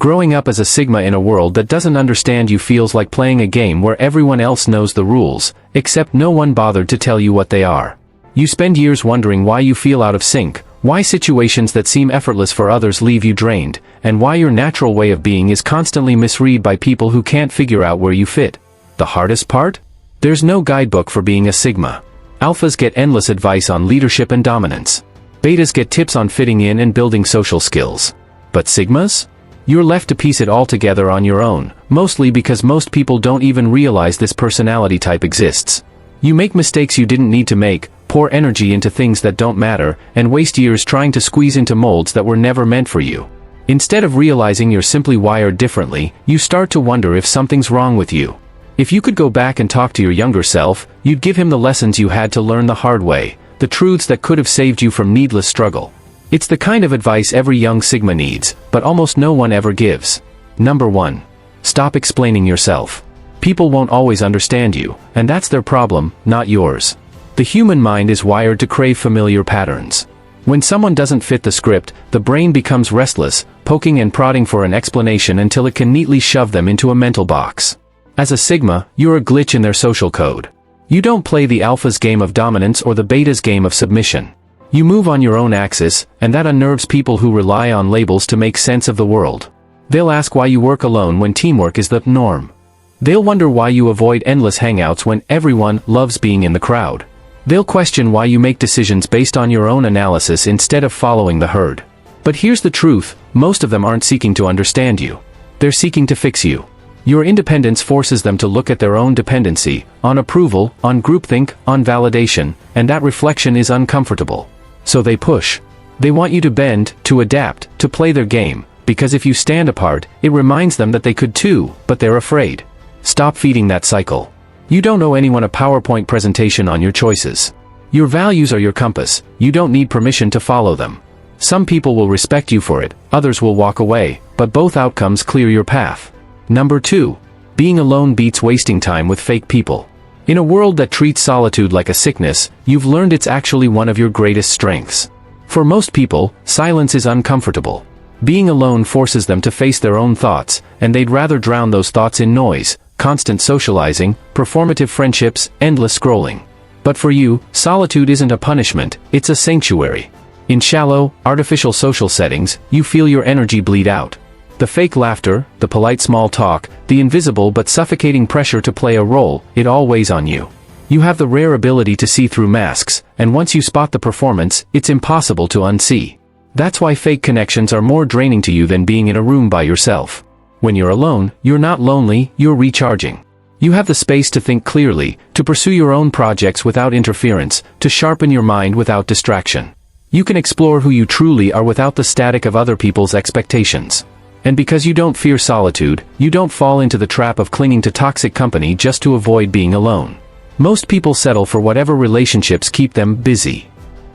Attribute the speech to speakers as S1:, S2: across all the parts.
S1: Growing up as a Sigma in a world that doesn't understand you feels like playing a game where everyone else knows the rules, except no one bothered to tell you what they are. You spend years wondering why you feel out of sync, why situations that seem effortless for others leave you drained, and why your natural way of being is constantly misread by people who can't figure out where you fit. The hardest part? There's no guidebook for being a Sigma. Alphas get endless advice on leadership and dominance. Betas get tips on fitting in and building social skills. But Sigmas? You're left to piece it all together on your own, mostly because most people don't even realize this personality type exists. You make mistakes you didn't need to make, pour energy into things that don't matter, and waste years trying to squeeze into molds that were never meant for you. Instead of realizing you're simply wired differently, you start to wonder if something's wrong with you. If you could go back and talk to your younger self, you'd give him the lessons you had to learn the hard way, the truths that could have saved you from needless struggle. It's the kind of advice every young Sigma needs, but almost no one ever gives. Number 1. Stop explaining yourself. People won't always understand you, and that's their problem, not yours. The human mind is wired to crave familiar patterns. When someone doesn't fit the script, the brain becomes restless, poking and prodding for an explanation until it can neatly shove them into a mental box. As a Sigma, you're a glitch in their social code. You don't play the Alpha's game of dominance or the Beta's game of submission. You move on your own axis, and that unnerves people who rely on labels to make sense of the world. They'll ask why you work alone when teamwork is the norm. They'll wonder why you avoid endless hangouts when everyone loves being in the crowd. They'll question why you make decisions based on your own analysis instead of following the herd. But here's the truth, most of them aren't seeking to understand you. They're seeking to fix you. Your independence forces them to look at their own dependency, on approval, on groupthink, on validation, and that reflection is uncomfortable. So they push. They want you to bend, to adapt, to play their game, because if you stand apart, it reminds them that they could too, but they're afraid. Stop feeding that cycle. You don't owe anyone a PowerPoint presentation on your choices. Your values are your compass, you don't need permission to follow them. Some people will respect you for it, others will walk away, but both outcomes clear your path. Number 2. Being alone beats wasting time with fake people. In a world that treats solitude like a sickness, you've learned it's actually one of your greatest strengths. For most people, silence is uncomfortable. Being alone forces them to face their own thoughts, and they'd rather drown those thoughts in noise, constant socializing, performative friendships, endless scrolling. But for you, solitude isn't a punishment, it's a sanctuary. In shallow, artificial social settings, you feel your energy bleed out. The fake laughter, the polite small talk, the invisible but suffocating pressure to play a role, it all weighs on you. You have the rare ability to see through masks, and once you spot the performance, it's impossible to unsee. That's why fake connections are more draining to you than being in a room by yourself. When you're alone, you're not lonely, you're recharging. You have the space to think clearly, to pursue your own projects without interference, to sharpen your mind without distraction. You can explore who you truly are without the static of other people's expectations. And because you don't fear solitude, you don't fall into the trap of clinging to toxic company just to avoid being alone. Most people settle for whatever relationships keep them busy.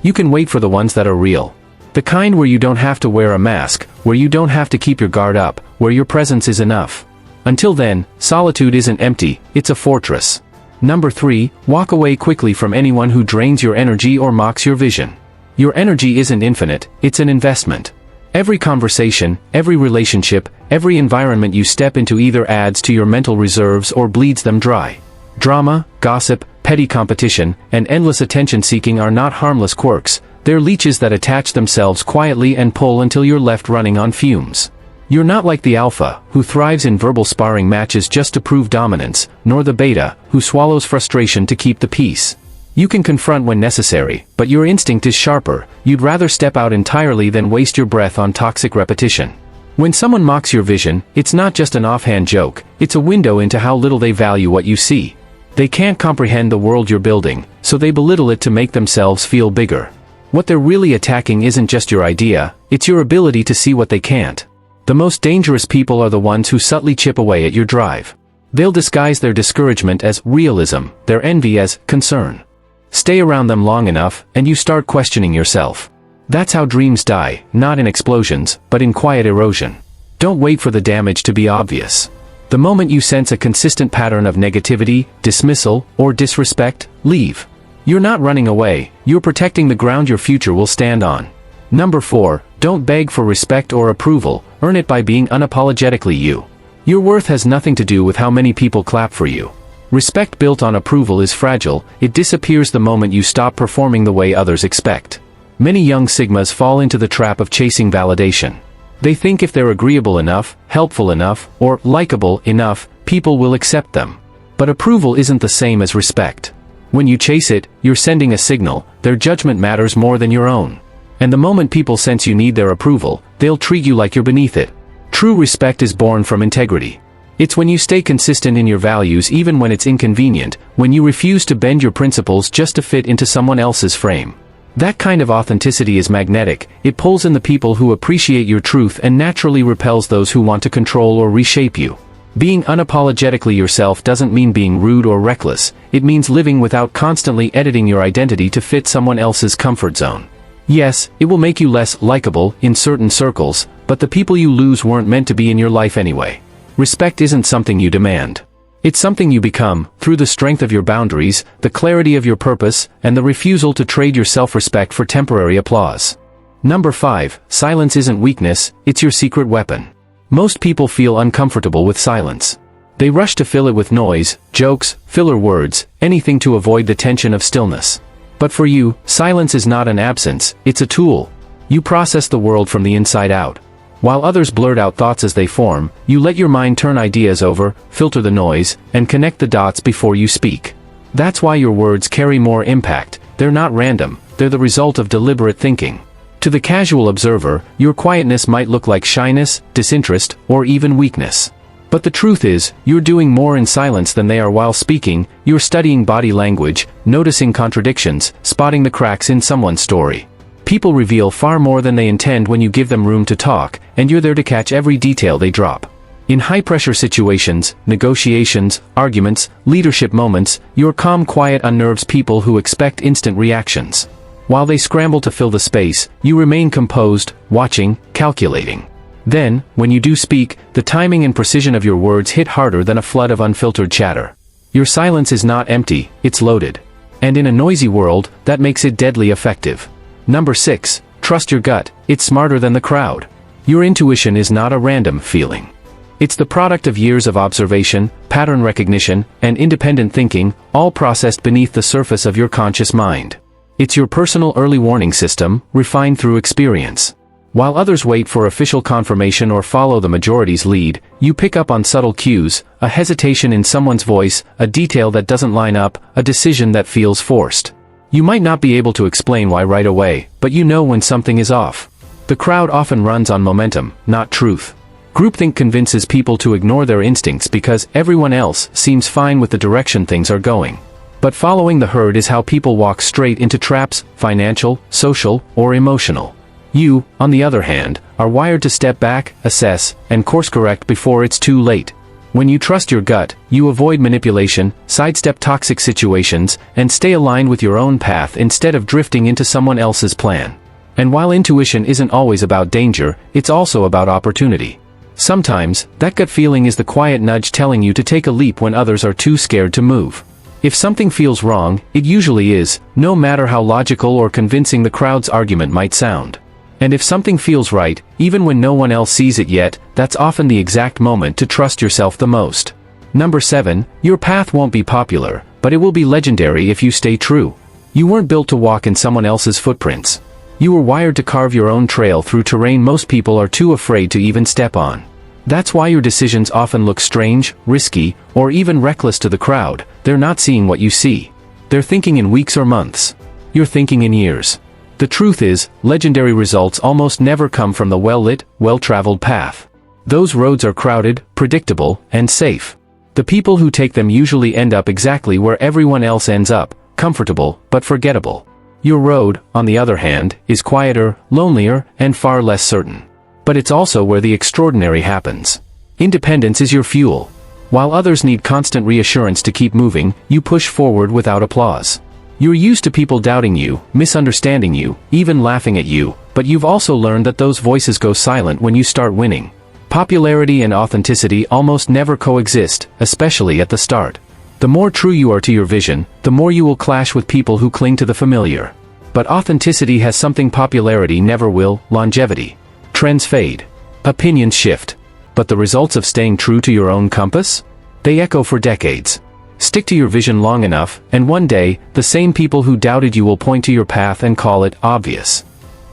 S1: You can wait for the ones that are real. The kind where you don't have to wear a mask, where you don't have to keep your guard up, where your presence is enough. Until then, solitude isn't empty, it's a fortress. Number 3, walk away quickly from anyone who drains your energy or mocks your vision. Your energy isn't infinite, it's an investment. Every conversation, every relationship, every environment you step into either adds to your mental reserves or bleeds them dry. Drama, gossip, petty competition, and endless attention-seeking are not harmless quirks, they're leeches that attach themselves quietly and pull until you're left running on fumes. You're not like the alpha, who thrives in verbal sparring matches just to prove dominance, nor the beta, who swallows frustration to keep the peace. You can confront when necessary, but your instinct is sharper, you'd rather step out entirely than waste your breath on toxic repetition. When someone mocks your vision, it's not just an offhand joke, it's a window into how little they value what you see. They can't comprehend the world you're building, so they belittle it to make themselves feel bigger. What they're really attacking isn't just your idea, it's your ability to see what they can't. The most dangerous people are the ones who subtly chip away at your drive. They'll disguise their discouragement as realism, their envy as concern. Stay around them long enough, and you start questioning yourself. That's how dreams die, not in explosions, but in quiet erosion. Don't wait for the damage to be obvious. The moment you sense a consistent pattern of negativity, dismissal, or disrespect, leave. You're not running away, you're protecting the ground your future will stand on. Number 4, Don't beg for respect or approval, earn it by being unapologetically you. Your worth has nothing to do with how many people clap for you. Respect built on approval is fragile, it disappears the moment you stop performing the way others expect. Many young Sigmas fall into the trap of chasing validation. They think if they're agreeable enough, helpful enough, or likable enough, people will accept them. But approval isn't the same as respect. When you chase it, you're sending a signal, their judgment matters more than your own. And the moment people sense you need their approval, they'll treat you like you're beneath it. True respect is born from integrity. It's when you stay consistent in your values even when it's inconvenient, when you refuse to bend your principles just to fit into someone else's frame. That kind of authenticity is magnetic, it pulls in the people who appreciate your truth and naturally repels those who want to control or reshape you. Being unapologetically yourself doesn't mean being rude or reckless, it means living without constantly editing your identity to fit someone else's comfort zone. Yes, it will make you less likable in certain circles, but the people you lose weren't meant to be in your life anyway. Respect isn't something you demand. It's something you become, through the strength of your boundaries, the clarity of your purpose, and the refusal to trade your self-respect for temporary applause. Number 5, silence isn't weakness, it's your secret weapon. Most people feel uncomfortable with silence. They rush to fill it with noise, jokes, filler words, anything to avoid the tension of stillness. But for you, silence is not an absence, it's a tool. You process the world from the inside out. While others blurt out thoughts as they form, you let your mind turn ideas over, filter the noise, and connect the dots before you speak. That's why your words carry more impact, they're not random, they're the result of deliberate thinking. To the casual observer, your quietness might look like shyness, disinterest, or even weakness. But the truth is, you're doing more in silence than they are while speaking, you're studying body language, noticing contradictions, spotting the cracks in someone's story. People reveal far more than they intend when you give them room to talk, and you're there to catch every detail they drop. In high-pressure situations, negotiations, arguments, leadership moments, your calm quiet unnerves people who expect instant reactions. While they scramble to fill the space, you remain composed, watching, calculating. Then, when you do speak, the timing and precision of your words hit harder than a flood of unfiltered chatter. Your silence is not empty, it's loaded. And in a noisy world, that makes it deadly effective. Number 6, trust your gut, it's smarter than the crowd. Your intuition is not a random feeling. It's the product of years of observation, pattern recognition, and independent thinking, all processed beneath the surface of your conscious mind. It's your personal early warning system, refined through experience. While others wait for official confirmation or follow the majority's lead, you pick up on subtle cues, a hesitation in someone's voice, a detail that doesn't line up, a decision that feels forced. You might not be able to explain why right away, but you know when something is off. The crowd often runs on momentum, not truth. Groupthink convinces people to ignore their instincts because everyone else seems fine with the direction things are going. But following the herd is how people walk straight into traps, financial, social, or emotional. You, on the other hand, are wired to step back, assess, and course-correct before it's too late. When you trust your gut, you avoid manipulation, sidestep toxic situations, and stay aligned with your own path instead of drifting into someone else's plan. And while intuition isn't always about danger, it's also about opportunity. Sometimes, that gut feeling is the quiet nudge telling you to take a leap when others are too scared to move. If something feels wrong, it usually is, no matter how logical or convincing the crowd's argument might sound. And if something feels right, even when no one else sees it yet, that's often the exact moment to trust yourself the most. Number 7, your path won't be popular, but it will be legendary if you stay true. You weren't built to walk in someone else's footprints. You were wired to carve your own trail through terrain most people are too afraid to even step on. That's why your decisions often look strange, risky, or even reckless to the crowd. They're not seeing what you see. They're thinking in weeks or months. You're thinking in years. The truth is, legendary results almost never come from the well-lit, well-traveled path. Those roads are crowded, predictable, and safe. The people who take them usually end up exactly where everyone else ends up, comfortable, but forgettable. Your road, on the other hand, is quieter, lonelier, and far less certain. But it's also where the extraordinary happens. Independence is your fuel. While others need constant reassurance to keep moving, you push forward without applause. You're used to people doubting you, misunderstanding you, even laughing at you, but you've also learned that those voices go silent when you start winning. Popularity and authenticity almost never coexist, especially at the start. The more true you are to your vision, the more you will clash with people who cling to the familiar. But authenticity has something popularity never will: longevity. Trends fade. Opinions shift. But the results of staying true to your own compass? They echo for decades. Stick to your vision long enough, and one day, the same people who doubted you will point to your path and call it obvious.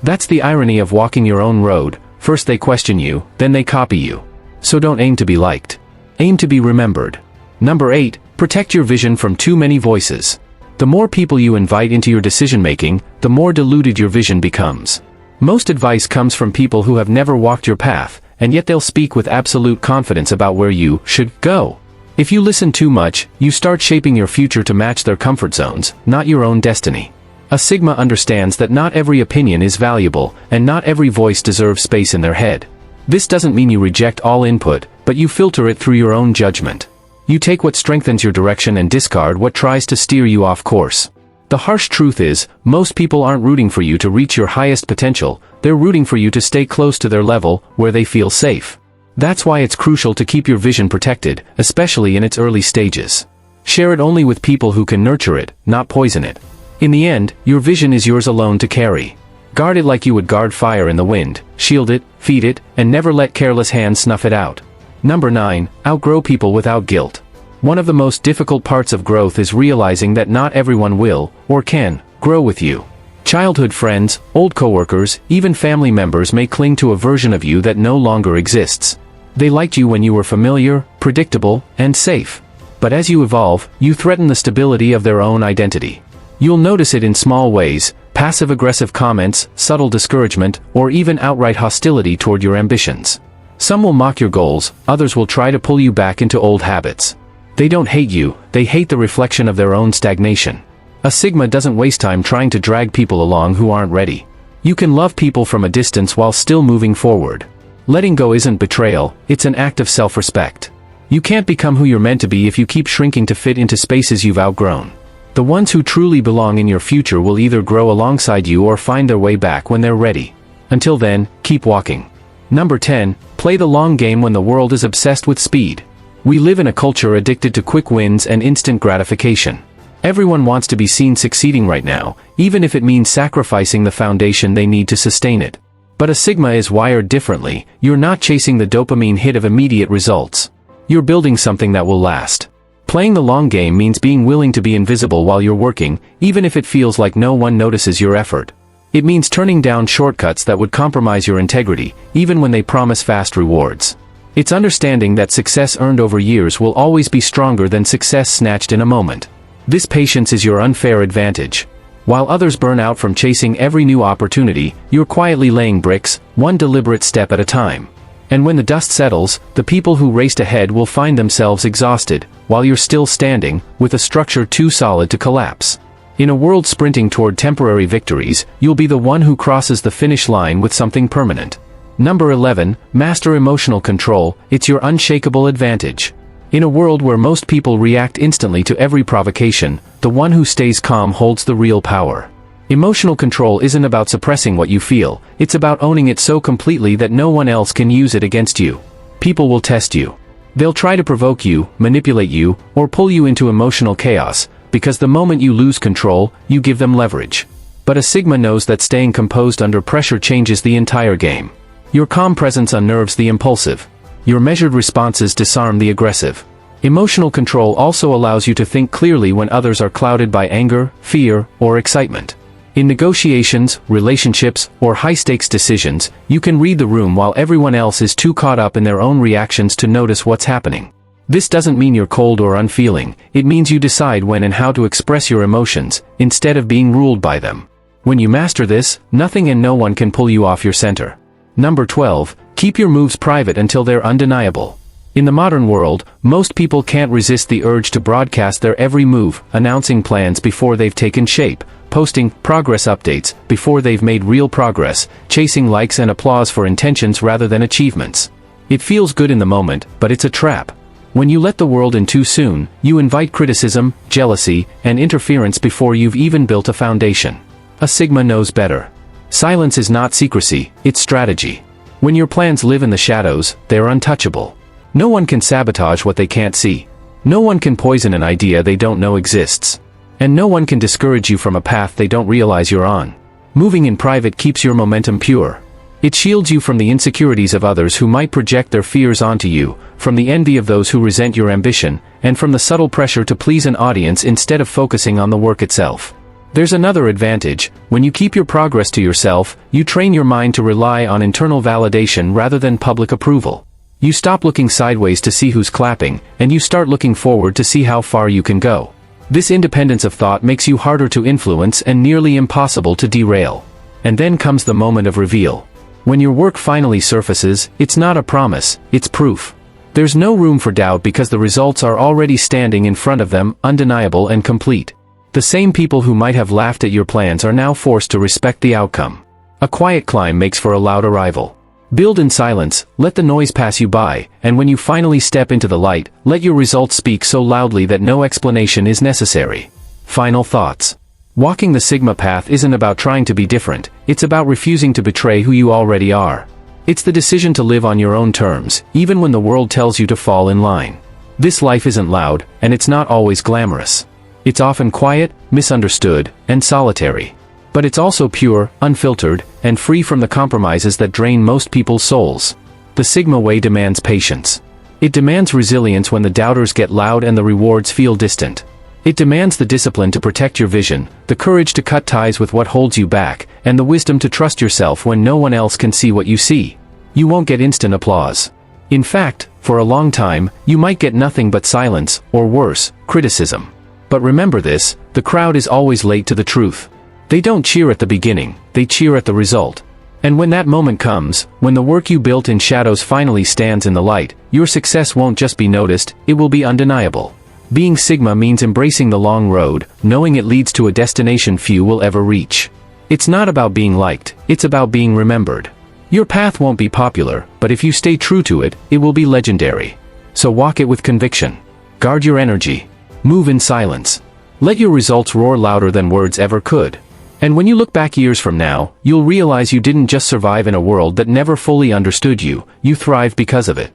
S1: That's the irony of walking your own road. First they question you, then they copy you. So don't aim to be liked. Aim to be remembered. Number 8, protect your vision from too many voices. The more people you invite into your decision-making, the more diluted your vision becomes. Most advice comes from people who have never walked your path, and yet they'll speak with absolute confidence about where you should go. If you listen too much, you start shaping your future to match their comfort zones, not your own destiny. A Sigma understands that not every opinion is valuable, and not every voice deserves space in their head. This doesn't mean you reject all input, but you filter it through your own judgment. You take what strengthens your direction and discard what tries to steer you off course. The harsh truth is, most people aren't rooting for you to reach your highest potential, they're rooting for you to stay close to their level, where they feel safe. That's why it's crucial to keep your vision protected, especially in its early stages. Share it only with people who can nurture it, not poison it. In the end, your vision is yours alone to carry. Guard it like you would guard fire in the wind, shield it, feed it, and never let careless hands snuff it out. Number 9, outgrow people without guilt. One of the most difficult parts of growth is realizing that not everyone will, or can, grow with you. Childhood friends, old coworkers, even family members may cling to a version of you that no longer exists. They liked you when you were familiar, predictable, and safe. But as you evolve, you threaten the stability of their own identity. You'll notice it in small ways: passive-aggressive comments, subtle discouragement, or even outright hostility toward your ambitions. Some will mock your goals, others will try to pull you back into old habits. They don't hate you, they hate the reflection of their own stagnation. A Sigma doesn't waste time trying to drag people along who aren't ready. You can love people from a distance while still moving forward. Letting go isn't betrayal, it's an act of self-respect. You can't become who you're meant to be if you keep shrinking to fit into spaces you've outgrown. The ones who truly belong in your future will either grow alongside you or find their way back when they're ready. Until then, keep walking. Number 10, play the long game when the world is obsessed with speed. We live in a culture addicted to quick wins and instant gratification. Everyone wants to be seen succeeding right now, even if it means sacrificing the foundation they need to sustain it. But a Sigma is wired differently. You're not chasing the dopamine hit of immediate results. You're building something that will last. Playing the long game means being willing to be invisible while you're working, even if it feels like no one notices your effort. It means turning down shortcuts that would compromise your integrity, even when they promise fast rewards. It's understanding that success earned over years will always be stronger than success snatched in a moment. This patience is your unfair advantage. While others burn out from chasing every new opportunity, you're quietly laying bricks, one deliberate step at a time. And when the dust settles, the people who raced ahead will find themselves exhausted, while you're still standing, with a structure too solid to collapse. In a world sprinting toward temporary victories, you'll be the one who crosses the finish line with something permanent. Number 11, master emotional control. It's your unshakable advantage. In a world where most people react instantly to every provocation, the one who stays calm holds the real power. Emotional control isn't about suppressing what you feel, it's about owning it so completely that no one else can use it against you. People will test you. They'll try to provoke you, manipulate you, or pull you into emotional chaos, because the moment you lose control, you give them leverage. But a Sigma knows that staying composed under pressure changes the entire game. Your calm presence unnerves the impulsive. Your measured responses disarm the aggressive. Emotional control also allows you to think clearly when others are clouded by anger, fear, or excitement. In negotiations, relationships, or high-stakes decisions, you can read the room while everyone else is too caught up in their own reactions to notice what's happening. This doesn't mean you're cold or unfeeling, it means you decide when and how to express your emotions, instead of being ruled by them. When you master this, nothing and no one can pull you off your center. Number 12, keep your moves private until they're undeniable. In the modern world, most people can't resist the urge to broadcast their every move, announcing plans before they've taken shape, posting progress updates before they've made real progress, chasing likes and applause for intentions rather than achievements. It feels good in the moment, but it's a trap. When you let the world in too soon, you invite criticism, jealousy, and interference before you've even built a foundation. A Sigma knows better. Silence is not secrecy, it's strategy. When your plans live in the shadows, they're untouchable. No one can sabotage what they can't see. No one can poison an idea they don't know exists. And no one can discourage you from a path they don't realize you're on. Moving in private keeps your momentum pure. It shields you from the insecurities of others who might project their fears onto you, from the envy of those who resent your ambition, and from the subtle pressure to please an audience instead of focusing on the work itself. There's another advantage: when you keep your progress to yourself, you train your mind to rely on internal validation rather than public approval. You stop looking sideways to see who's clapping, and you start looking forward to see how far you can go. This independence of thought makes you harder to influence and nearly impossible to derail. And then comes the moment of reveal. When your work finally surfaces, it's not a promise, it's proof. There's no room for doubt because the results are already standing in front of them, undeniable and complete. The same people who might have laughed at your plans are now forced to respect the outcome. A quiet climb makes for a loud arrival. Build in silence, let the noise pass you by, and when you finally step into the light, let your results speak so loudly that no explanation is necessary. Final thoughts. Walking the Sigma path isn't about trying to be different, it's about refusing to betray who you already are. It's the decision to live on your own terms, even when the world tells you to fall in line. This life isn't loud, and it's not always glamorous. It's often quiet, misunderstood, and solitary. But it's also pure, unfiltered, and free from the compromises that drain most people's souls. The Sigma way demands patience. It demands resilience when the doubters get loud and the rewards feel distant. It demands the discipline to protect your vision, the courage to cut ties with what holds you back, and the wisdom to trust yourself when no one else can see what you see. You won't get instant applause. In fact, for a long time, you might get nothing but silence, or worse, criticism. But remember this: the crowd is always late to the truth. They don't cheer at the beginning, they cheer at the result. And when that moment comes, when the work you built in shadows finally stands in the light, your success won't just be noticed, it will be undeniable. Being Sigma means embracing the long road, knowing it leads to a destination few will ever reach. It's not about being liked, it's about being remembered. Your path won't be popular, but if you stay true to it, it will be legendary. So walk it with conviction. Guard your energy. Move in silence. Let your results roar louder than words ever could. And when you look back years from now, you'll realize you didn't just survive in a world that never fully understood you, you thrived because of it.